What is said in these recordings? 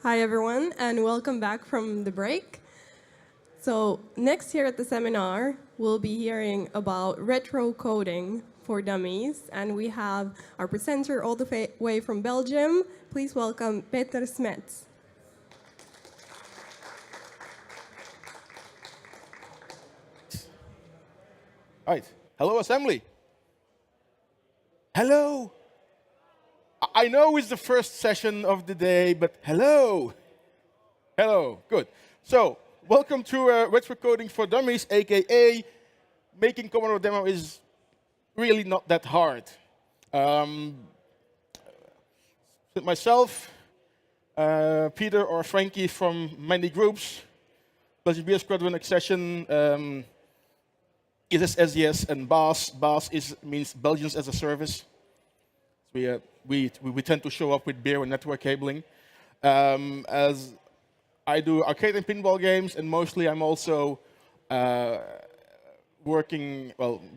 Hi, everyone, and welcome back from the break. So next here at the seminar, we'll be hearing about retro coding for dummies, and we have our presenter all the way from Belgium. Please welcome Peter Smets. All right. Hello, assembly. Hello. I know it's the first session of the day, but hello. Hello. Good. So, welcome to Retro Coding for Dummies, aka making Commodore demo is really not that hard. Myself, Peter or Frankie from many groups, plus the BS Squadron Accession, ISS SES, and BAS. BAS means Belgians as a Service. We tend to show up with beer and network cabling. As I do arcade and pinball games, and mostly I'm also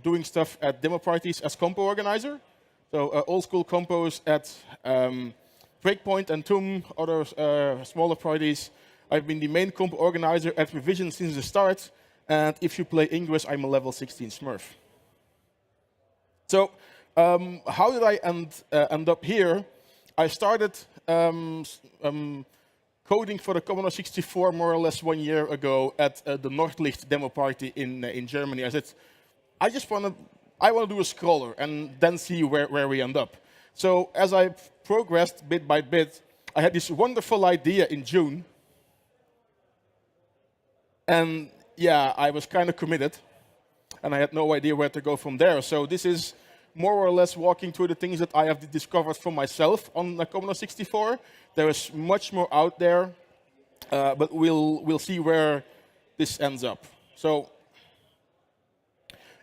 doing stuff at demo parties as compo organizer. So old school compos at Breakpoint and Tomb, other smaller parties. I've been the main compo organizer at Revision since the start. And if you play Ingress, I'm a level 16 Smurf. So how did I end up here? I started coding for the Commodore 64 more or less 1 year ago at the Nordlicht demo party in Germany. I said, I want to do a scroller and then see where we end up. So as I progressed bit by bit, I had this wonderful idea in June. And yeah, I was kind of committed. And I had no idea where to go from there. So this is more or less walking through the things that I have discovered for myself on the Commodore 64. There is much more out there, but we'll see where this ends up. So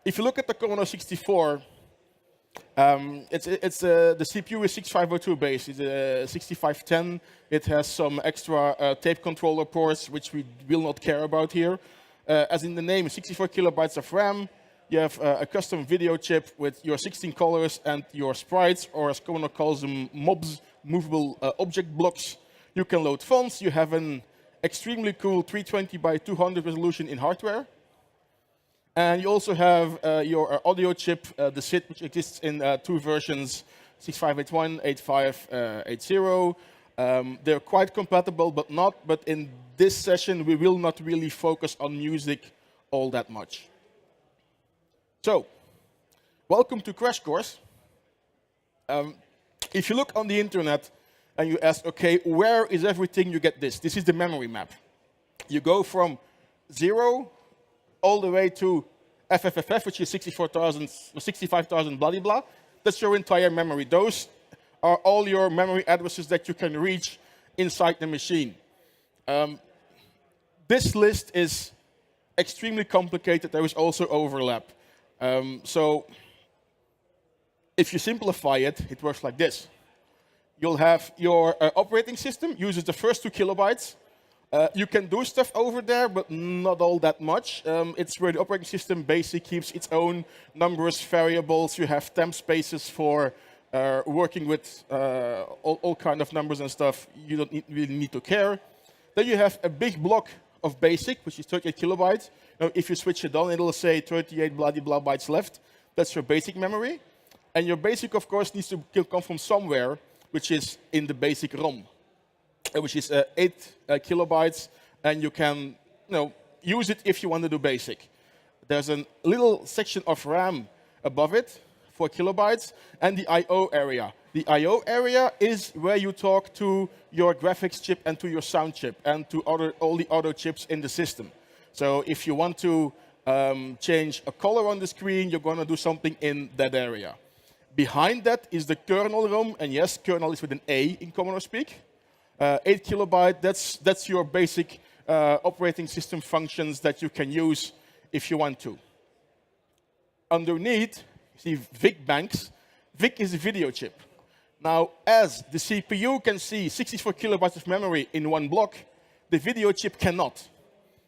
if you look at the Commodore 64, the CPU is 6502 base. It's a 6510. It has some extra tape controller ports, which we will not care about here. As in the name, 64 kilobytes of RAM. You have a custom video chip with your 16 colors and your sprites, or as Commodore calls them, mobs, movable object blocks. You can load fonts. You have an extremely cool 320 by 200 resolution in hardware. And you also have your audio chip, the SID, which exists in two versions, 6581, 8580. They're quite compatible, but not. But in this session, we will not really focus on music all that much. So, welcome to Crash Course. If you look on the internet and you ask, OK, where is everything, you get this. This is the memory map. You go from 0 all the way to FFFF, which is 65,000 blah, blah, blah. That's your entire memory. Those are all your memory addresses that you can reach inside the machine. This list is extremely complicated. There is also overlap. So if you simplify it, it works like this. You'll have your operating system uses the first 2 kilobytes. You can do stuff over there, but not all that much. It's where the operating system basically keeps its own numbers, variables. You have temp spaces for working with all kind of numbers and stuff. You don't really need to care. Then you have a big block of BASIC, which is 38 kilobytes. Now, if you switch it on, it'll say 38 blah, blah bytes left. That's your basic memory. And your basic, of course, needs to come from somewhere, which is in the basic ROM, which is 8 kilobytes. And you can use it if you want to do basic. There's a little section of RAM above it, 4 kilobytes, and the I/O area. The I/O area is where you talk to your graphics chip and to your sound chip and to all the other chips in the system. So if you want to change a color on the screen, you're going to do something in that area. Behind that is the kernel ROM, and yes, kernel is with an A in Commodore speak. 8 kilobyte, that's your basic operating system functions that you can use if you want to. Underneath, you see VIC banks. VIC is a video chip. Now, as the CPU can see 64 kilobytes of memory in one block, the video chip cannot.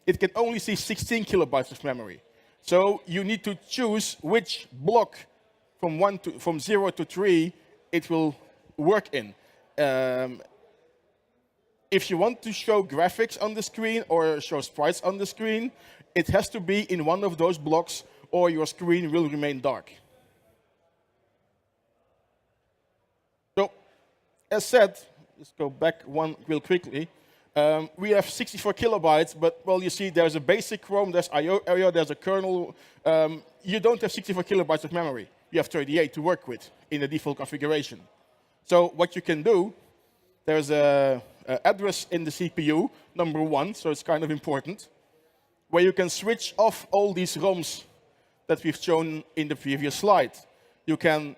It can only see 16 kilobytes of memory. So you need to choose which block from 0 to 3 it will work in. if you want to show graphics on the screen or show sprites on the screen, it has to be in one of those blocks or your screen will remain dark. So, as said, let's go back one real quickly. We have 64 kilobytes, but, well, you see there's a basic ROM, there's I/O area, there's a kernel. You don't have 64 kilobytes of memory. You have 38 to work with in the default configuration. So what you can do, there's an address in the CPU, number 1, so it's kind of important, where you can switch off all these ROMs that we've shown in the previous slide. You can,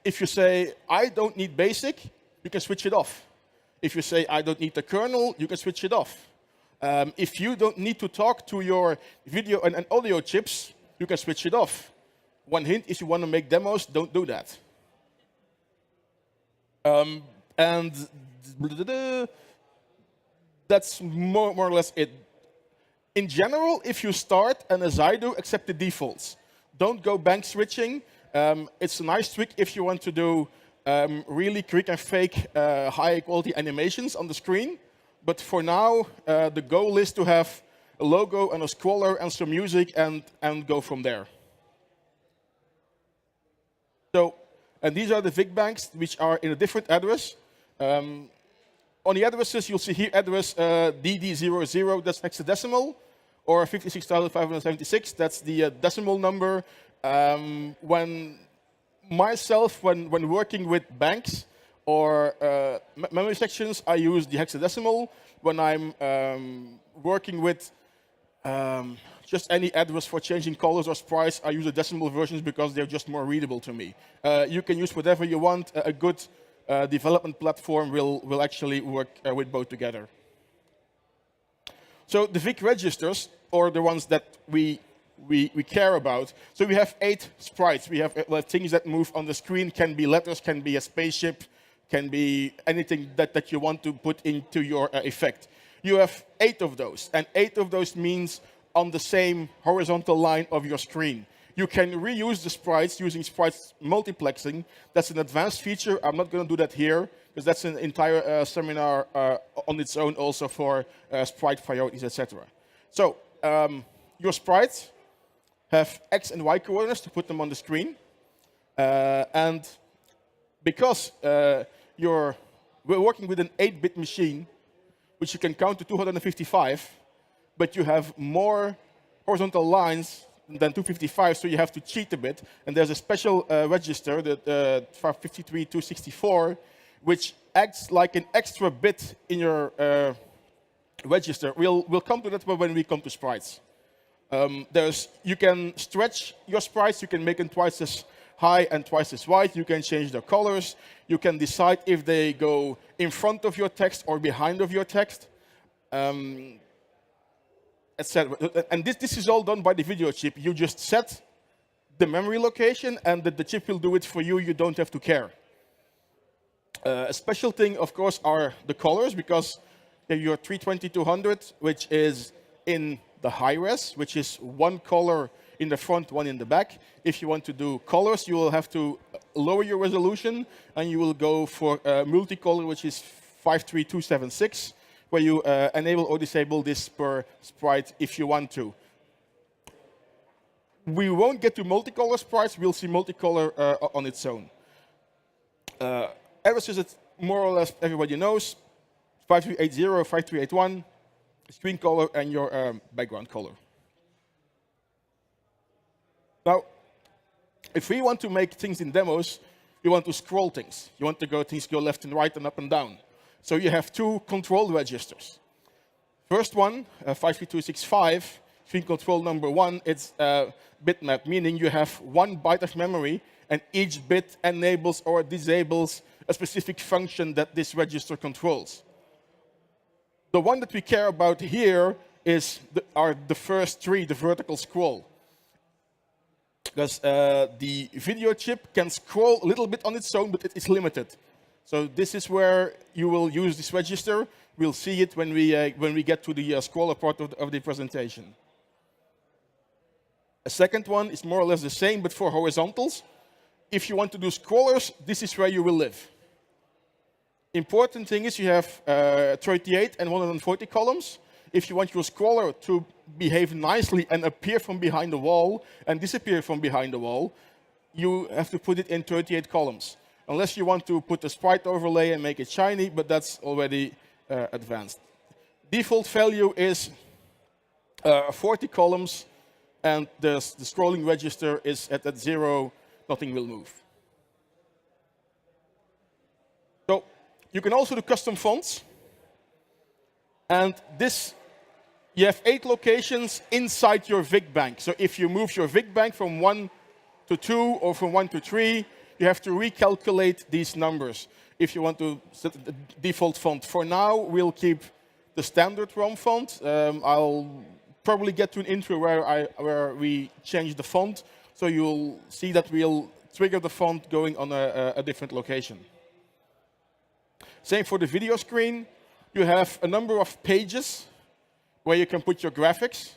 if you say, I don't need basic, you can switch it off. If you say, I don't need the kernel, you can switch it off. If you don't need to talk to your video and audio chips, you can switch it off. One hint, if you want to make demos, don't do that. And that's more or less it. In general, if you start, and as I do, accept the defaults. Don't go bank switching. It's a nice trick if you want to do really quick and fake high-quality animations on the screen. But for now, the goal is to have a logo and a scroller and some music and go from there. So, and these are the VIC banks, which are in a different address. On the addresses, you'll see here address DD00, that's hexadecimal, or 56,576, that's the decimal number. When working with banks or memory sections, I use the hexadecimal. When I'm working with just any address for changing colors or sprites, I use the decimal versions because they're just more readable to me. You can use whatever you want. A good development platform will actually work with both together. So the VIC registers, or the ones that we care about. So we have 8 sprites. We have things that move on the screen. Can be letters, can be a spaceship, can be anything that you want to put into your effect. You have 8 of those, and 8 of those means on the same horizontal line of your screen. You can reuse the sprites using sprites multiplexing. That's an advanced feature. I'm not going to do that here, because that's an entire seminar on its own also for sprite priorities, etc. So your sprites have X and Y coordinates to put them on the screen. And because we're working with an 8-bit machine, which you can count to 255, but you have more horizontal lines than 255, so you have to cheat a bit. And there's a special register, the 55264, which acts like an extra bit in your register. We'll come to that when we come to sprites. You can stretch your sprites. You can make them twice as high and twice as wide. You can change their colors. You can decide if they go in front of your text or behind of your text, etc. And this is all done by the video chip. You just set the memory location, and the chip will do it for you. You don't have to care. A special thing, of course, are the colors, because your 320-200, which is in the high res, which is one color in the front, one in the back. If you want to do colors, you will have to lower your resolution, and you will go for multicolor, which is 53276, where you enable or disable this per sprite if you want to. We won't get to multicolor sprites. We'll see multicolor on its own. Addresses that more or less everybody knows: 5380, 5381, screen color, and your background color. Now, if we want to make things in demos, you want to scroll things. You want things go left and right and up and down. So you have 2 control registers. First one, 53265, screen control number 1, it's bitmap, meaning you have 1 byte of memory, and each bit enables or disables a specific function that this register controls. The one that we care about here are the first 3, the vertical scroll. Because the video chip can scroll a little bit on its own, but it is limited. So this is where you will use this register. We'll see it when we get to the scroller part of the presentation. A second one is more or less the same, but for horizontals. If you want to do scrollers, this is where you will live. important thing is you have 38 and 140 columns. If you want your scroller to behave nicely and appear from behind the wall and disappear from behind the wall, you have to put it in 38 columns. Unless you want to put a sprite overlay and make it shiny, but that's already advanced. Default value is 40 columns, and the scrolling register is at 0, nothing will move. So you can also do custom fonts. And this, you have 8 locations inside your VIC bank. So if you move your VIC bank from 1 to 2 or from 1 to 3, you have to recalculate these numbers if you want to set the default font. For now, we'll keep the standard ROM font. I'll probably get to an intro where we change the font, so you'll see that we'll trigger the font going on a different location. Same for the video screen. You have a number of pages where you can put your graphics.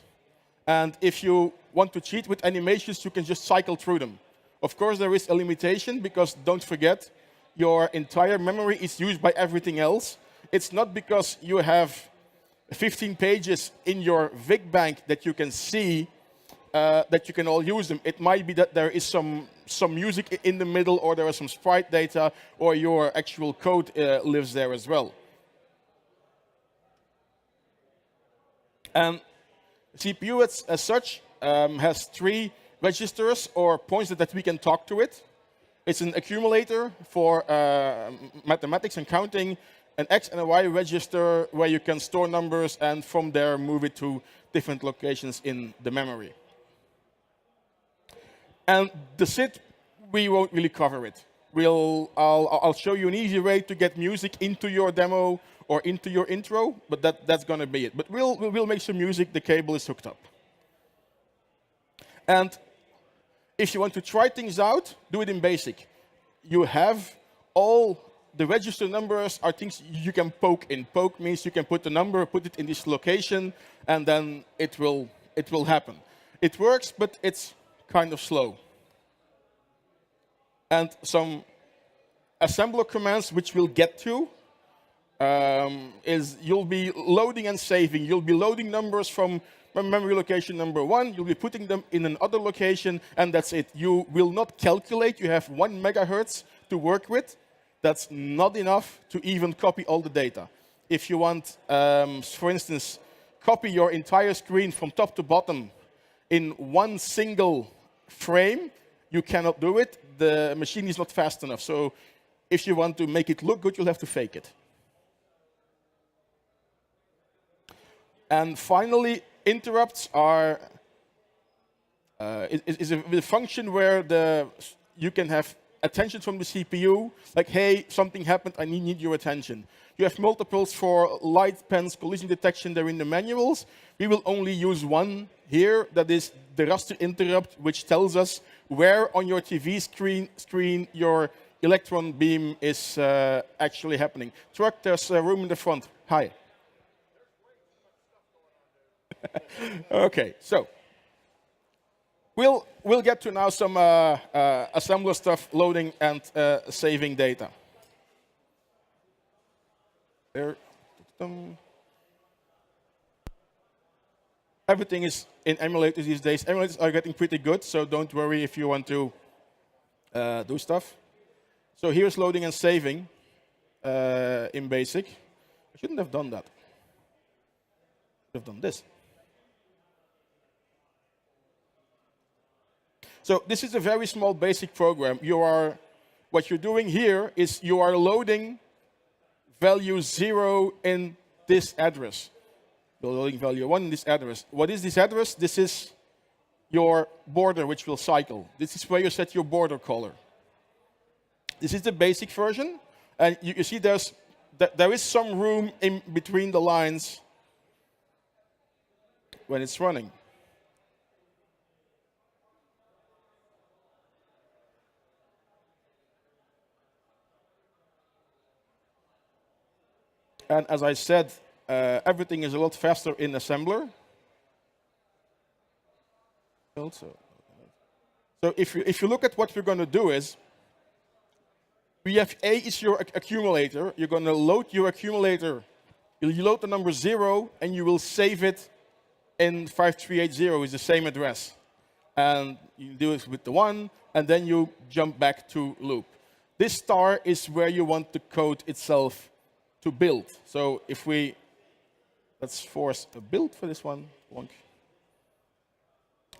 And if you want to cheat with animations, you can just cycle through them. Of course, there is a limitation, because don't forget, your entire memory is used by everything else. It's not because you have 15 pages in your VIC bank that you can see that you can all use them. It might be that there is some music in the middle, or there is some sprite data, or your actual code lives there as well. And CPU as such has 3 registers or points that we can talk to it. It's an accumulator for mathematics and counting, an X and a Y register where you can store numbers and from there move it to different locations in the memory. And the SID, we won't really cover it. I'll show you an easy way to get music into your demo or into your intro, but that's going to be it. But we'll make some music, the cable is hooked up. And if you want to try things out, do it in BASIC. You have all the register numbers are things you can poke in. Poke means you can put the number, put it in this location, and then it will happen. It works, but it's kind of slow. And some assembler commands, which we'll get to, is you'll be loading and saving. You'll be loading numbers from memory location number 1. You'll be putting them in another location, and that's it. You will not calculate. You have 1 megahertz to work with. That's not enough to even copy all the data. If you want, for instance, copy your entire screen from top to bottom in 1 single frame, you cannot do it. The machine is not fast enough. So if you want to make it look good, you'll have to fake it. And finally, interrupts are is a function where you can have attention from the CPU, like, hey, something happened, I need your attention. You have multiples for light, pens, collision detection, they're in the manuals. We will only use one here, that is the raster interrupt, which tells us where on your TV screen your electron beam is actually happening. Truck, there's a room in the front. Hi. Okay, so we'll get to now some assembler stuff, loading and saving data. There. Everything is in emulators these days. Emulators are getting pretty good, so don't worry if you want to do stuff. So here's loading and saving in BASIC. I shouldn't have done that. I should have done this. So this is a very small basic program. What you're doing here is you are loading value 0 in this address. You're loading value 1 in this address. What is this address? This is your border, which will cycle. This is where you set your border color. This is the basic version. And you see there is some room in between the lines when it's running. And as I said, everything is a lot faster in assembler. Also, so if you look at what we're going to do is, We have A is your accumulator. You're going to load your accumulator. You load the number 0, and you will save it in 5380 is the same address. And you do it with the 1, and then you jump back to loop. This star is where you want the code itself to build. So if let's force a build for this one.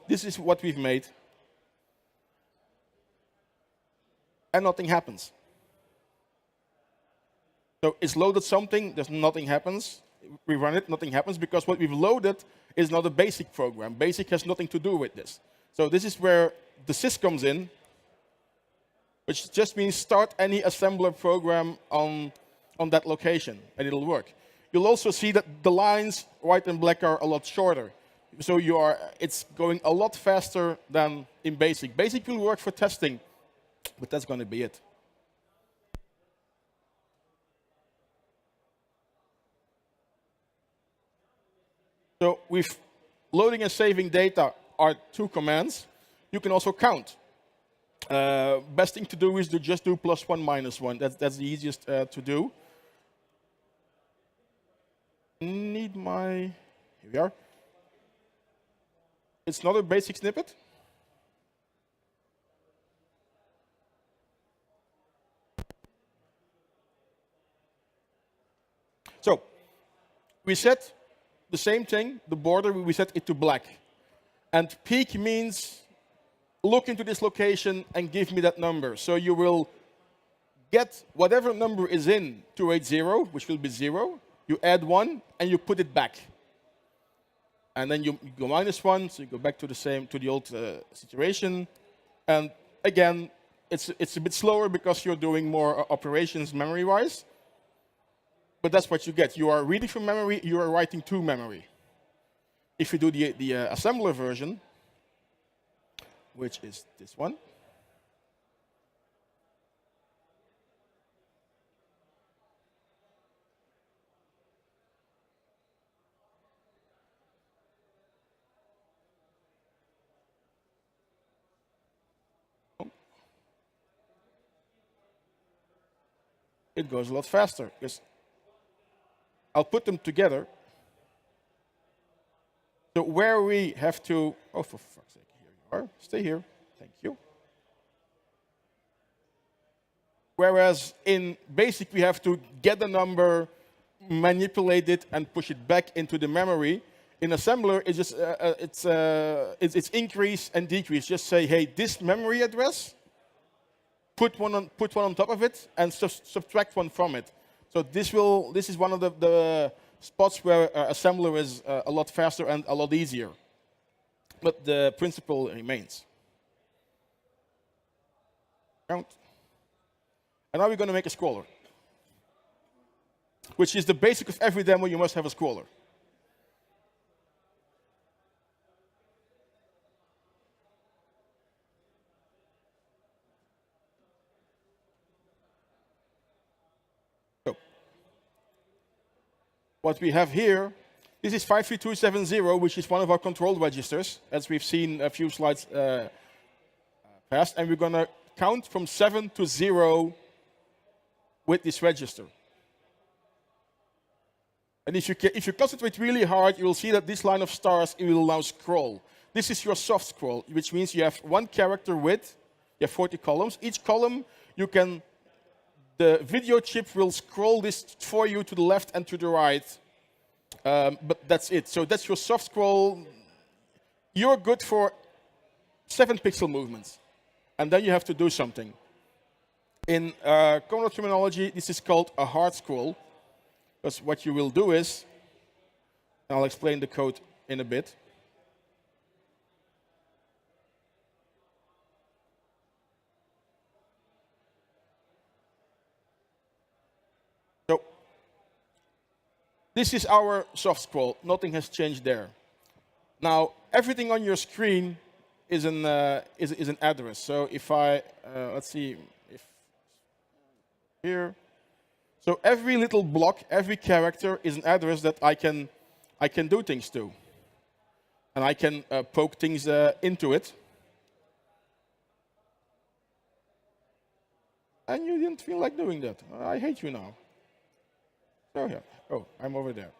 This is what we've made. And nothing happens. So it's loaded something, nothing happens. We run it, nothing happens, because what we've loaded is not a basic program. Basic has nothing to do with this. So this is where the sys comes in, which just means start any assembler program on that location, and it'll work. You'll also see that the lines, white and black, are a lot shorter. So it's going a lot faster than in basic. Basic will work for testing, but that's going to be it. So with loading and saving data are 2 commands. You can also count. Best thing to do is to just do +1, -1. That's the easiest to do. Here we are. It's not a basic snippet. So we set the same thing, the border, we set it to black. And peek means look into this location and give me that number. So you will get whatever number is in 280, which will be 0. You add 1, and you put it back. And then you go -1, so you go back to the old situation. And again, it's a bit slower because you're doing more operations memory-wise. But that's what you get. You are reading from memory, you are writing to memory. If you do the assembler version, which is this one, it goes a lot faster, because I'll put them together. So where we have to, oh, for fuck's sake, here you are. Stay here. Thank you. Whereas in BASIC, we have to get a number, manipulate it, and push it back into the memory. In assembler, it's just it's increase and decrease. Just say, hey, this memory address, put one on top of it, and subtract 1 from it. So this is one of the spots where assembler is a lot faster and a lot easier. But the principle remains. Count. And now we're going to make a scroller, which is the basic of every demo. You must have a scroller. What we have here, this is 53270, which is one of our control registers, as we've seen a few slides past. And we're going to count from 7 to 0 with this register. And if you concentrate really hard, you will see that this line of stars, it will now scroll. This is your soft scroll, which means you have 1 character width. You have 40 columns. Each column, the video chip will scroll this for you to the left and to the right. But that's it. So that's your soft scroll. You're good for 7 pixel movements. And then you have to do something. In Commodore terminology, this is called a hard scroll. Because what you will do is, and I'll explain the code in a bit. So this is our soft scroll. Nothing has changed there. Now, everything on your screen is an address. So if let's see, if here. So every little block, every character is an address that I can do things to. And I can poke things into it. and you didn't feel like doing that. I hate you now. So yeah. Oh, I'm over there.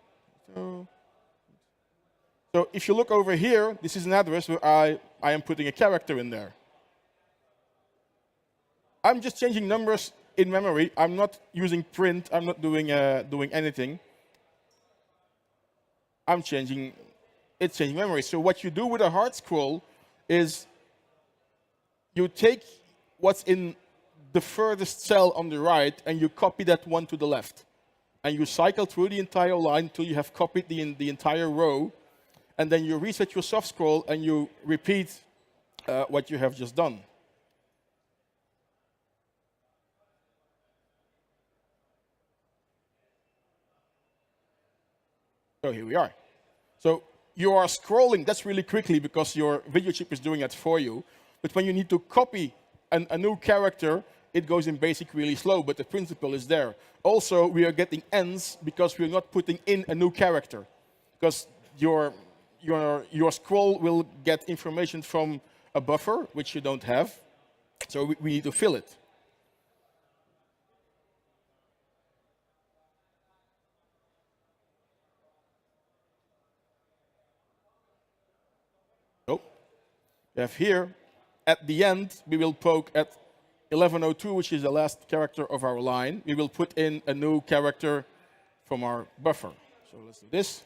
So if you look over here, this is an address where I am putting a character in there. I'm just changing numbers in memory. I'm not using print. I'm not doing anything. It's changing memory. So what you do with a hard scroll is you take what's in the furthest cell on the right and you copy that one to the left. And you cycle through the entire line until you have copied the entire row. And then you reset your soft scroll and you repeat what you have just done. So here we are. So you are scrolling, that's really quickly because your video chip is doing that for you. But when you need to copy a new character, it goes in BASIC really slow, but the principle is there. Also, we are getting ends because we're not putting in a new character. Because your scroll will get information from a buffer, which you don't have. So we need to fill it. So we have here, at the end, we will poke at 1102, which is the last character of our line. We will put in a new character from our buffer. So let's do this.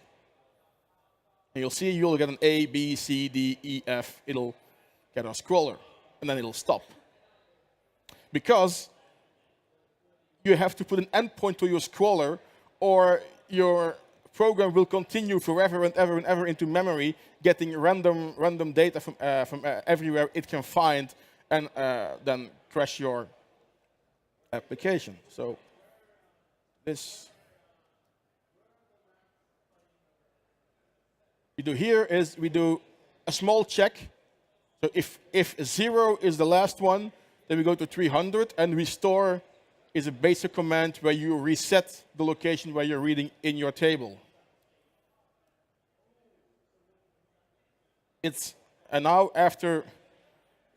And you'll see you'll get an A, B, C, D, E, F. It'll get our scroller, and then it'll stop. Because you have to put an endpoint to your scroller, or your program will continue forever and ever and ever into memory, getting random data from everywhere it can find, and then crash your application. So this we do here is we do a small check. So if 0 is the last one, then we go to 300, and restore is a basic command where you reset the location where you're reading in your table. And now after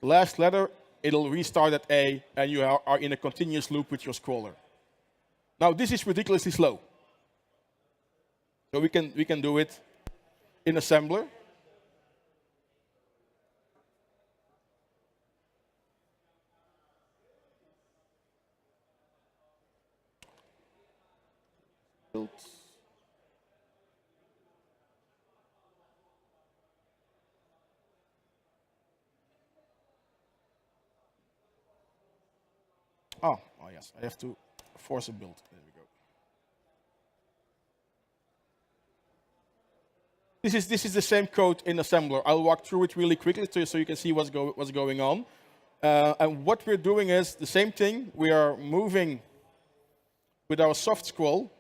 the last letter, it'll restart at A, and you are in a continuous loop with your scroller. Now this is ridiculously slow. So we can do it in assembler. Oh yes, I have to force a build. There we go. This is the same code in assembler. I'll walk through it really quickly so you can see what's going on. And what we're doing is the same thing. We are moving with our soft scroll,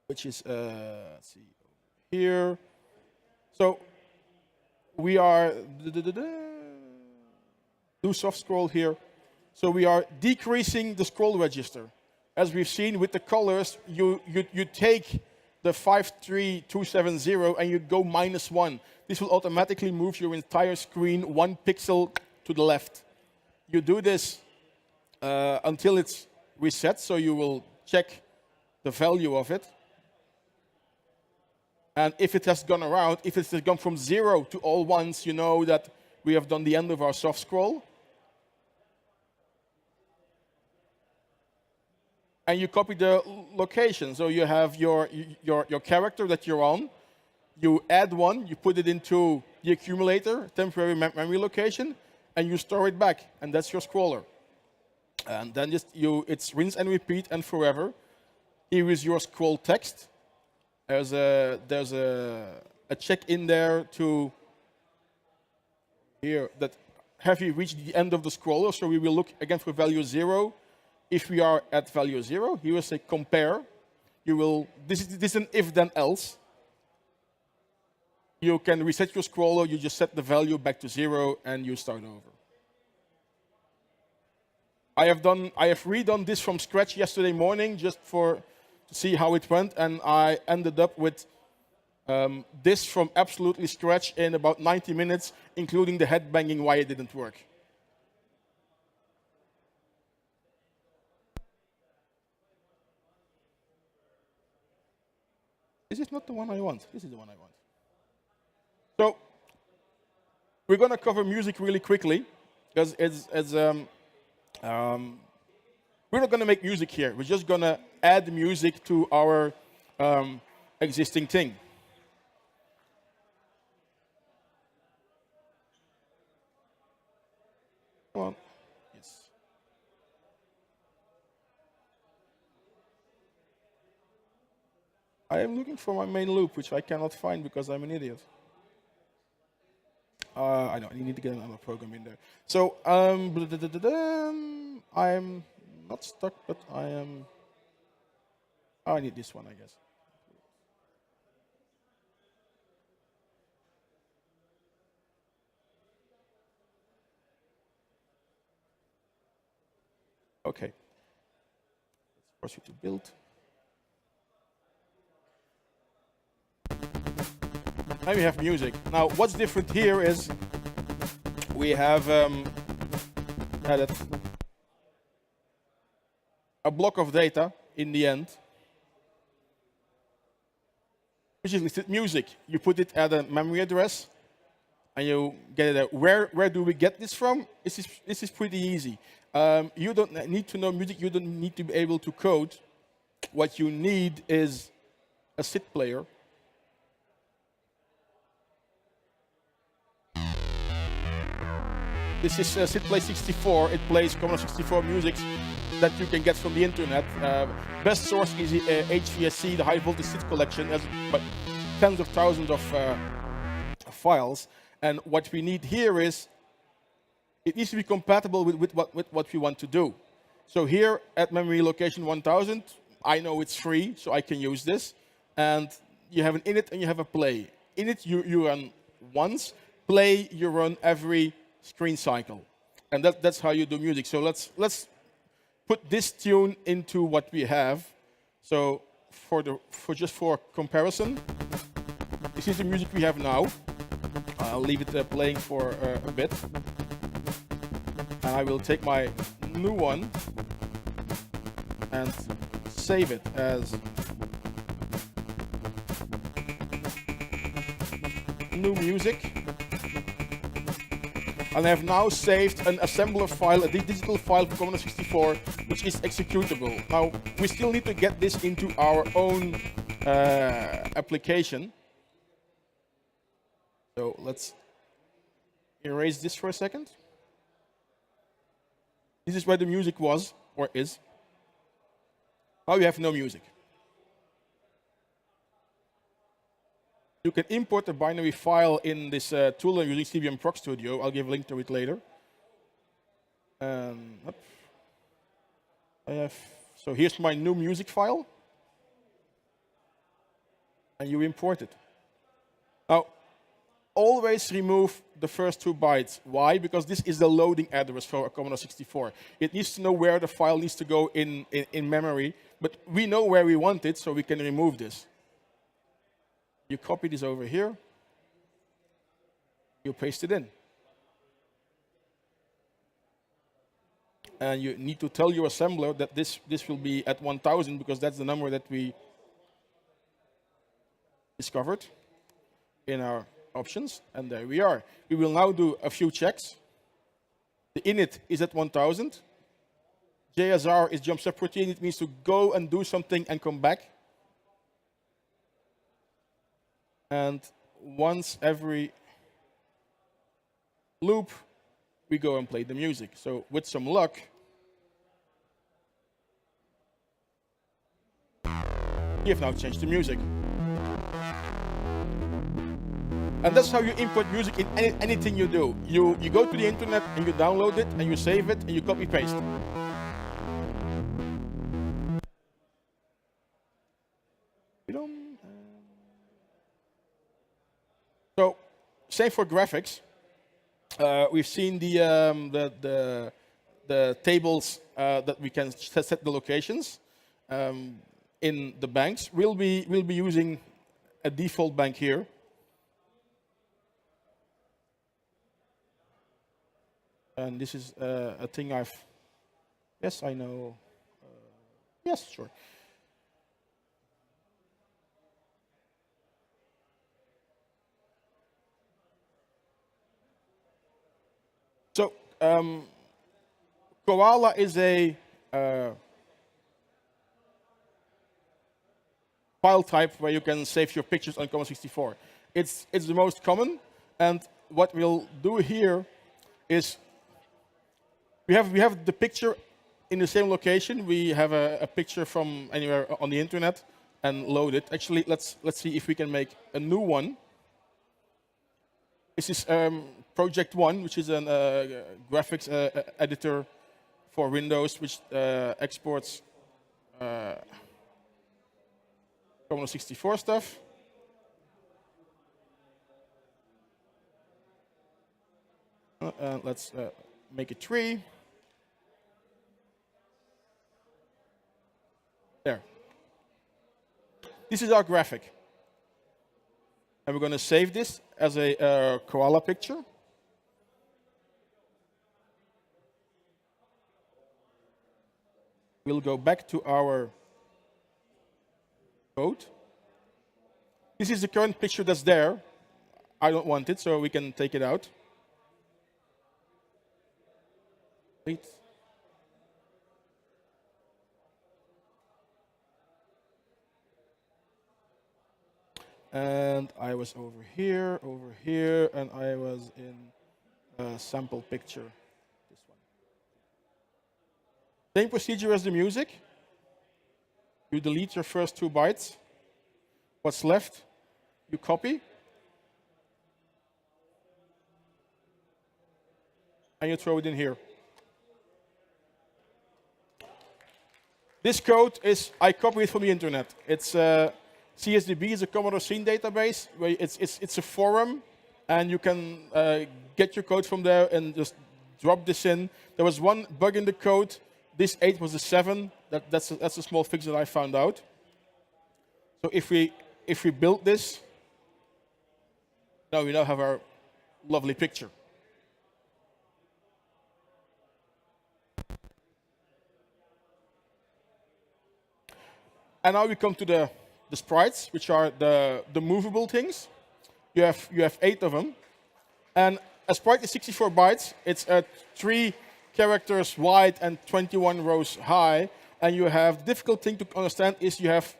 which is let's see here. So we are do soft scroll here. So we are decreasing the scroll register. As we've seen with the colors, you take the 53270 and you go -1. This will automatically move your entire screen 1 pixel to the left. You do this until it's reset, so you will check the value of it. And if it has gone around, if it has gone from 0 to all ones, you know that we have done the end of our soft scroll. And you copy the location. So you have your character that you're on. You add one, you put it into the accumulator, temporary memory location, and you store it back. And that's your scroller. And then it's rinse and repeat and forever. Here is your scroll text. There's a check in there to here that have you reached the end of the scroller. So we will look again for value 0. If we are at value 0, you will say compare. This is an if then else. You can reset your scroller, you just set the value back to 0 and you start over. I have redone this from scratch yesterday morning just to see how it went, and I ended up with this from absolutely scratch in about 90 minutes, including the head banging why it didn't work. This is not the one I want. This is the one I want. So we're going to cover music really quickly, because we're not going to make music here. We're just going to add music to our existing thing. Come on. Yes. I am looking for my main loop, which I cannot find because I'm an idiot. I know, I need to get another program in there. So, I'm not stuck, but I am... Oh, I need this one, I guess. Okay. Let's proceed to build. Now we have music. Now, what's different here is we have added a block of data in the end, which is listed music. You put it at a memory address, and you get it out. Where do we get this from? This is pretty easy. You don't need to know music. You don't need to be able to code. What you need is a SID player. This is SID Play 64. It plays Commodore 64 music that you can get from the internet. Best source is HVSC, the high voltage SID collection, has tens of thousands of files. And what we need here is it needs to be compatible with what we want to do. So here at memory location 1000, I know it's free, so I can use this. And you have an init and you have a play. Init you run once, play you run every screen cycle. And that's how you do music. So let's put this tune into what we have. So just for comparison, this is the music we have now. I'll leave it playing for a bit. And I will take my new one and save it as new music. And I have now saved an assembler file, a digital file for Commodore 64, which is executable. Now, we still need to get this into our own application. So let's erase this for a second. This is where the music was, or is. Now we have no music. You can import a binary file in this tool using CBM Proc Studio. I'll give a link to it later. So here's my new music file. And you import it. Now, always remove the first 2 bytes. Why? Because this is the loading address for a Commodore 64. It needs to know where the file needs to go in memory. But we know where we want it, so we can remove this. You copy this over here. You paste it in. And you need to tell your assembler that this will be at 1000, because that's the number that we discovered in our options. And there we are. We will now do a few checks. The init is at 1000. JSR is jump subroutine. It means to go and do something and come back. And once every loop, we go and play the music. So with some luck, we have now changed the music. And that's how you import music in anything you do. You go to the internet and you download it and you save it and you copy paste. So same for graphics. We've seen the tables that we can set the locations in the banks. We'll be using a default bank here. And this is a thing yes, I know. Yes, sure. Koala is a file type where you can save your pictures on Commodore 64. It's the most common, and what we'll do here is we have the picture in the same location. We have a picture from anywhere on the internet and load it. Actually, let's see if we can make a new one. This is Project One, which is a graphics editor for Windows, which exports Commodore 64 stuff. Let's make a tree. There. This is our graphic. And we're going to save this as a koala picture. We'll go back to our code. This is the current picture that's there. I don't want it, so we can take it out. Wait. And I was over here, and I was in a sample picture. This one. Same procedure as the music. You delete your first 2 bytes. What's left, you copy. And you throw it in here. This code is, I copied it from the internet. It's CSDB is a Commodore scene database. Where it's a forum, and you can get your code from there and just drop this in. There was one bug in the code. This 8 was a 7. That's a small fix that I found out. So if we build this, now we now have our lovely picture. And now we come to the sprites, which are the movable things. You have 8 of them. And a sprite is 64 bytes. It's 3 characters wide and 21 rows high. And you have, the difficult thing to understand is you have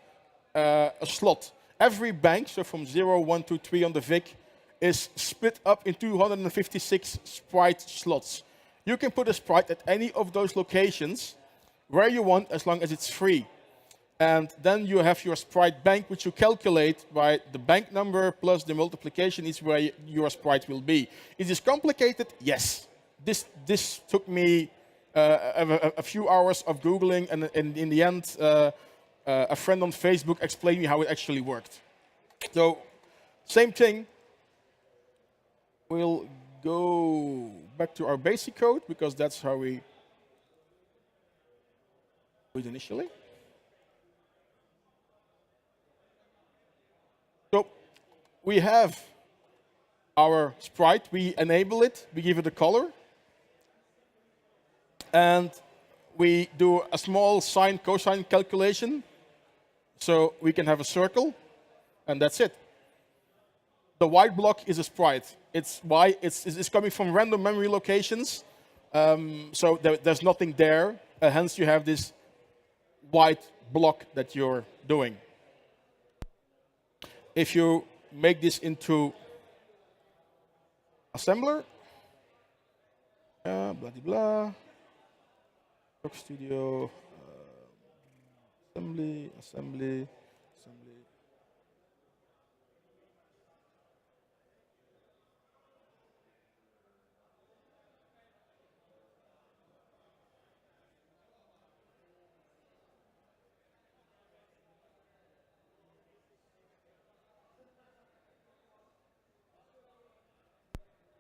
a slot. Every bank, so from 0, 1, 2, 3 on the VIC, is split up into 256 sprite slots. You can put a sprite at any of those locations where you want, as long as it's free. And then you have your sprite bank, which you calculate by the bank number plus the multiplication is where your sprite will be. Is this complicated? Yes. This took me a few hours of Googling, and in the end, a friend on Facebook explained me how it actually worked. So, same thing. We'll go back to our basic code, because that's how we do it initially. So we have our sprite, we enable it, we give it a color, and we do a small sine cosine calculation, so we can have a circle, and that's it. The white block is a sprite. It's coming from random memory locations, so there's nothing there, hence you have this white block that you're doing. If you make this into assembler, blah, blah, blah, Doc Studio, assembly.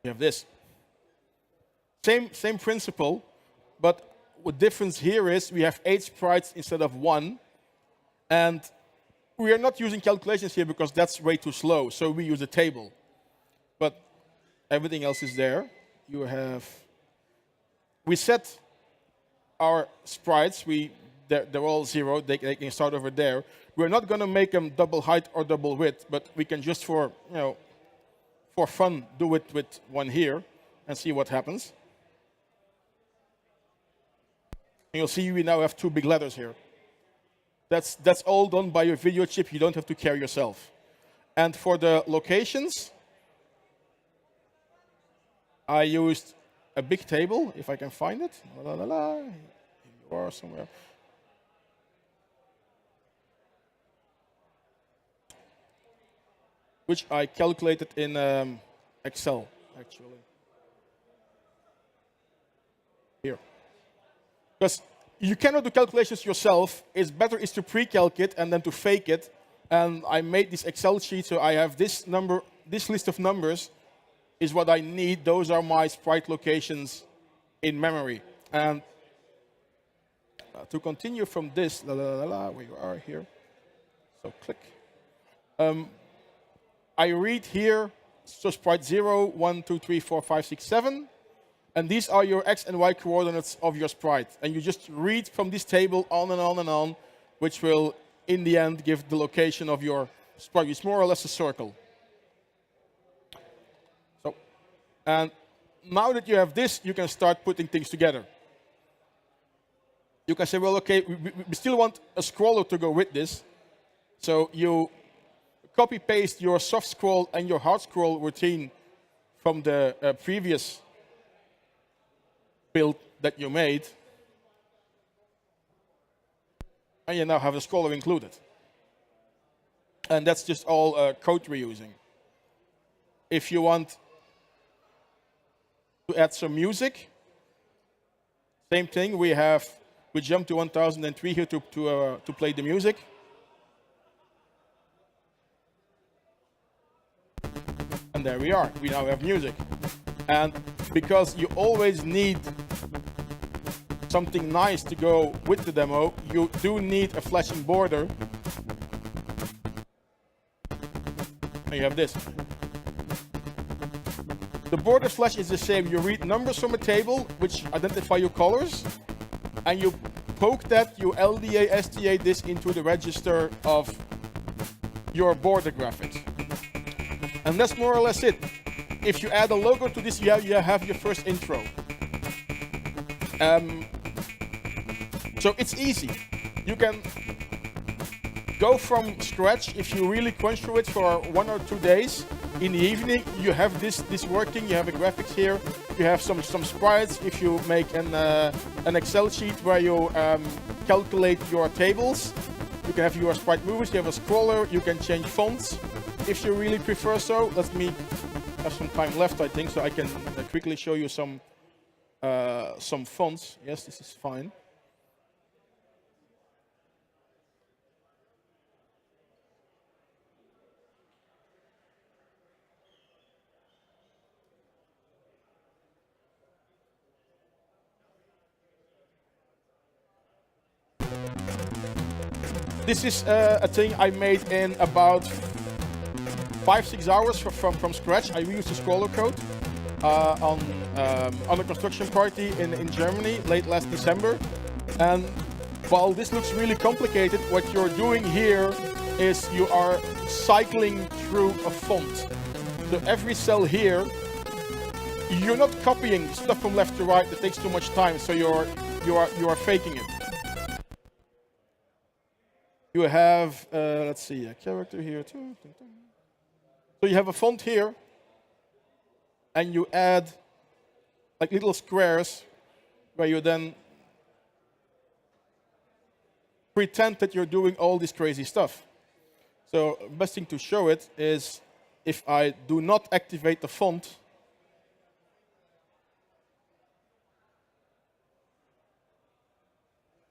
We have this. Same principle, but what difference here is we have 8 sprites instead of 1, and we are not using calculations here because that's way too slow, so we use a table. But everything else is there. We set our sprites, they're all 0, they can start over there. We're not going to make them double height or double width, but we can just for fun do it with one here and see what happens. And you'll see we now have 2 big letters here. That's all done by your video chip. You don't have to carry yourself. And for the locations, I used a big table, if I can find it. La, la, la, la. Here you are somewhere. Which I calculated in Excel, actually. Here. Because you cannot do calculations yourself. It's better is to pre-calc it and then to fake it. And I made this Excel sheet, so I have this number, this list of numbers is what I need. Those are my sprite locations in memory. And to continue from this, la, la, la, la, where you are here. So click. I read here, so sprite 0, 1, 2, 3, 4, 5, 6, 7. And these are your x and y coordinates of your sprite. And you just read from this table on and on and on, which will, in the end, give the location of your sprite. It's more or less a circle. So, and now that you have this, you can start putting things together. You can say, well, OK, we still want a scroller to go with this. So you copy-paste your soft scroll and your hard scroll routine from the previous build that you made. And you now have a scroller included. And that's just all code reusing. If you want to add some music, same thing. We jump to 1003 here to play the music. And there we are. We now have music. And because you always need something nice to go with the demo, you do need a flashing border. And you have this. The border flash is the same. You read numbers from a table, which identify your colors, and you poke that, you LDA, STA this into the register of your border graphics. And that's more or less it. If you add a logo to this, you have your first intro. So it's easy. You can go from scratch. If you really crunch through it for 1 or 2 days, in the evening you have this working. You have a graphics here. You have some sprites. If you make an Excel sheet where you calculate your tables, you can have your sprite movies. You have a scroller. You can change fonts if you really prefer so. Let me have some time left, I think, so I can quickly show you some fonts. Yes, this is fine. This is a thing I made in about 5-6 hours from scratch. I reused the scroller code on a construction party in Germany late last December. And while this looks really complicated, what you're doing here is you are cycling through a font. So every cell here, you're not copying stuff from left to right. That takes too much time. So you are faking it. You have, let's see, a character here too. So you have a font here, and you add like little squares where you then pretend that you're doing all this crazy stuff. So best thing to show it is if I do not activate the font,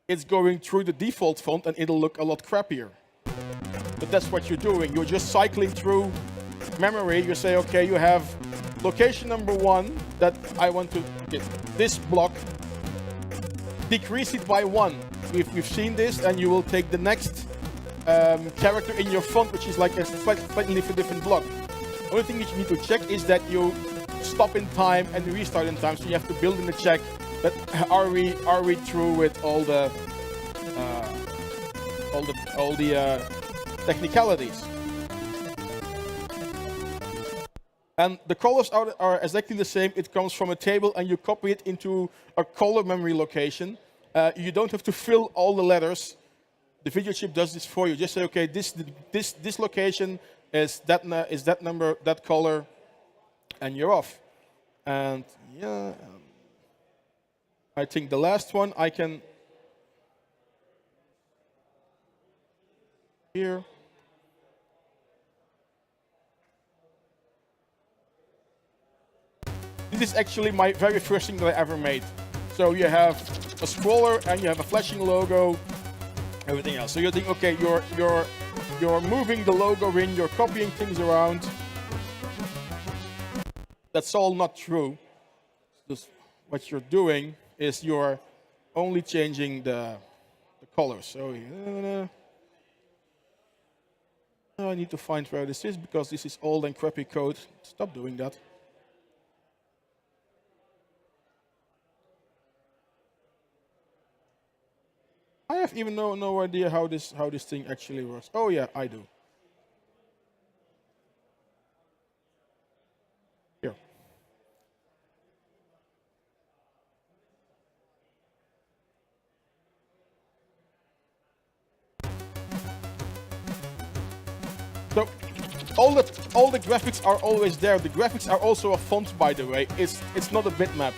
it's going through the default font and it'll look a lot crappier. But that's what you're doing. You're just cycling through memory. You say, okay, you have location number 1 that I want to get this block. Decrease it by 1. We've seen this, and you will take the next character in your font, which is like a slightly different block. The only thing that you need to check is that you stop in time and restart in time. So you have to build in the check that are we through with all the technicalities. And the colors are exactly the same. It comes from a table, and you copy it into a color memory location. You don't have to fill all the letters. The video chip does this for you. Just say, okay, this location is that number, that color, and you're off. And yeah, I think the last one I can here. This is actually my very first thing that I ever made. So you have a scroller and you have a flashing logo, everything else. So you think, okay, you're moving the logo in, you're copying things around. That's all not true. Just what you're doing is you're only changing the colors. So I need to find where this is because this is old and crappy code. Stop doing that. I have even no idea how this thing actually works. Oh yeah, I do. Here. So all the graphics are always there. The graphics are also a font, by the way. It's not a bitmap.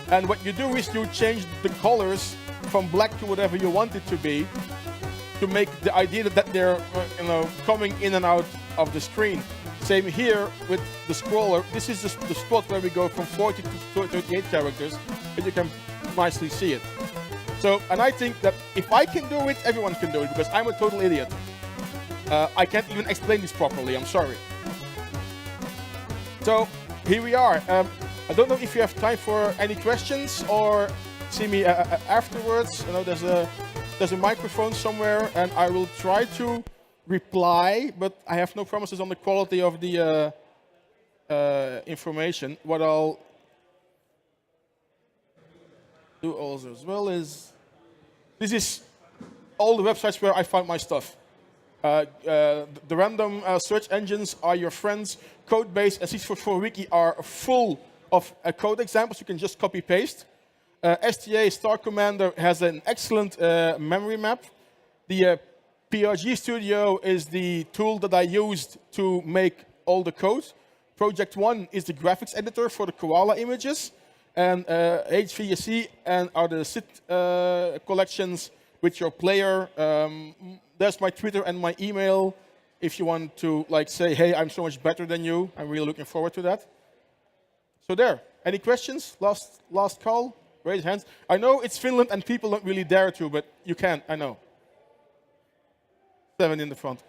And what you do is you change the colors from black to whatever you want it to be, to make the idea that they're coming in and out of the screen. Same here with the scroller. This is the spot where we go from 40 to 38 characters, and you can nicely see it. So, and I think that if I can do it, everyone can do it, because I'm a total idiot. I can't even explain this properly, I'm sorry. So, here we are. I don't know if you have time for any questions or see me afterwards. I know there's a microphone somewhere, and I will try to reply, but I have no promises on the quality of the information. What I'll do also as well is, this is all the websites where I found my stuff. The random search engines are your friends. Codebase and 644 Wiki are full of code examples you can just copy paste. STA Star Commander has an excellent memory map. The PRG Studio is the tool that I used to make all the code. Project One is the graphics editor for the koala images. And HVAC and are the SID collections with your player. There's my Twitter and my email. If you want to say, hey, I'm so much better than you, I'm really looking forward to that. So there. Any questions? Last call? Raise hands. I know it's Finland and people don't really dare to, but you can, I know. 7 in the front.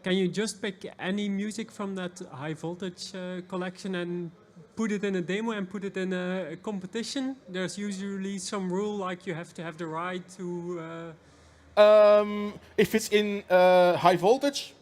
Can you just pick any music from that high voltage collection and put it in a demo and put it in a competition? There's usually some rule like you have to have the right to... If it's in high voltage,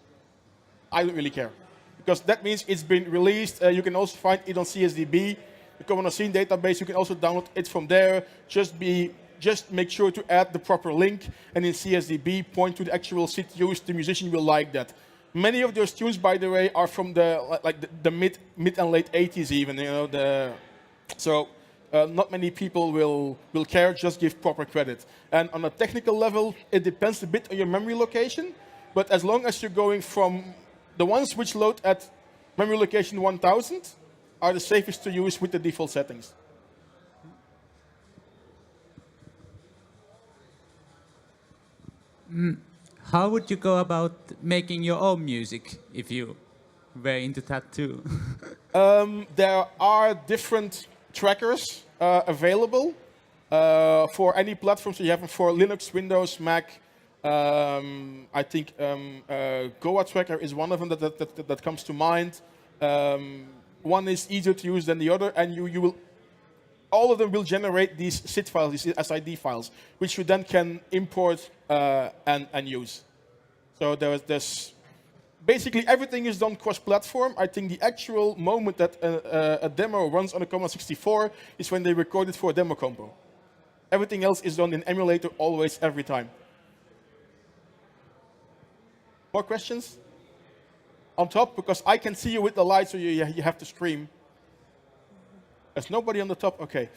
I don't really care. Because that means it's been released. You can also find it on CSDB, the Commodore Scene database. You can also download it from there. Just make sure to add the proper link, and in CSDB, point to the actual SID used. The musician will like that. Many of those tunes, by the way, are from the mid and late 80s even. So not many people will care. Just give proper credit. And on a technical level, it depends a bit on your memory location. But as long as you're going from the ones which load at memory location 1000 are the safest to use with the default settings. How would you go about making your own music if you were into that too? There are different trackers available for any platform. So you have them for Linux, Windows, Mac. I think Goa Tracker is one of them that comes to mind. One is easier to use than the other, and you will. All of them will generate these SID files, these SID files, which you then can import and use. So there's basically everything is done cross-platform. I think the actual moment that a demo runs on a Commodore 64 is when they record it for a demo compo. Everything else is done in emulator always, every time. More questions? On top, because I can see you with the light, so you have to scream. There's nobody on the top? Okay.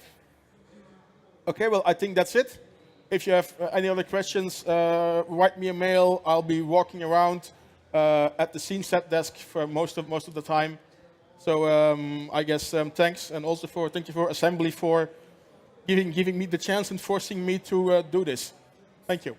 Okay, well, I think that's it. If you have any other questions, write me a mail. I'll be walking around at the scene set desk for most of the time. So I guess thanks, and also thank you for Assembly for giving me the chance and forcing me to do this. Thank you.